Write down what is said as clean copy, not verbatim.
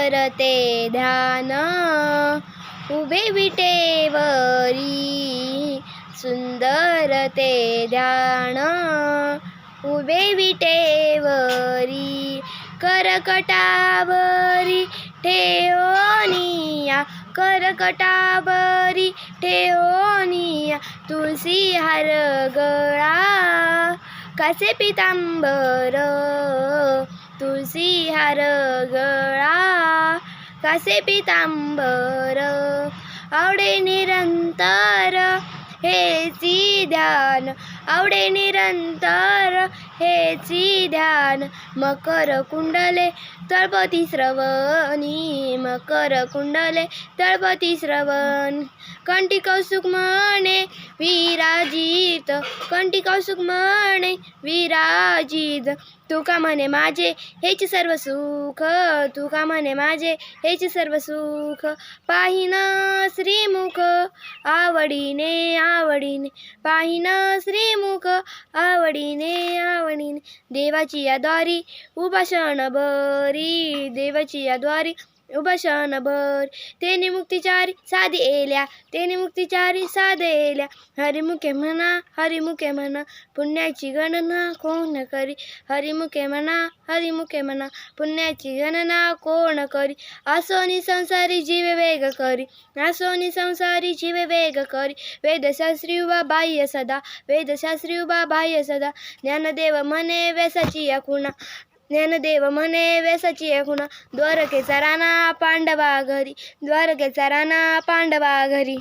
करते ध्यान उभे विटेवरी, सुंदर ते ध्यान उभे विटेवरी. करकटावरी ठेवोनिया, करकटावरी ठेवोनिया, तुळसी हार गळा कासे पितांबर, तुळसी हार गळा कासे पितांबर. आवडे निरंतर हेची ध्यान, आवडे निरंतर हेची ध्यान. मकर कुंडले तळपती श्रवणी, मकर कुंडले तळपती श्रवण. कंठी कौसुक म्हणे विराजित, कंठी कौसुक म्हणे विराजित. तुका म्हणे माझे हेच सर्व सुख, तुका म्हणे माझे हेच सर्व सुख. पाहिन श्रीमुख आवडीने आवडीने, पाहिन श्रीमुख आवडीने आवडीने. देवाची या द्वारी उभा क्षणभरी, देवाची या द्वारी उभा क्षणभर. तेने मुक्तिचारी साधी एल्या, तेने मुक्तिचारी साधे एल्या. हरिमुखे म्हणा, हरिमुखे म्हणा, पुण्याची गणना कोण करी. हरिमुखे म्हणा, हरिमुखे म्हणा, पुण्याची गणना कोण करी. आसोनी संसारी जीवे वेग करी, आसोनी संसारी जीवे वेग करी. वेदशास्त्री उभा बाह्य सदा, वेदशास्त्री उभा बाह्य सदा. ज्ञानदेव म्हणे व्यसाची या खुणा, ज्ञानदेव म्हणे व्यसाची या खुणा. द्वारकेचा राणा पांडवा घरी, द्वारकेचा राणा पांडवा घरी.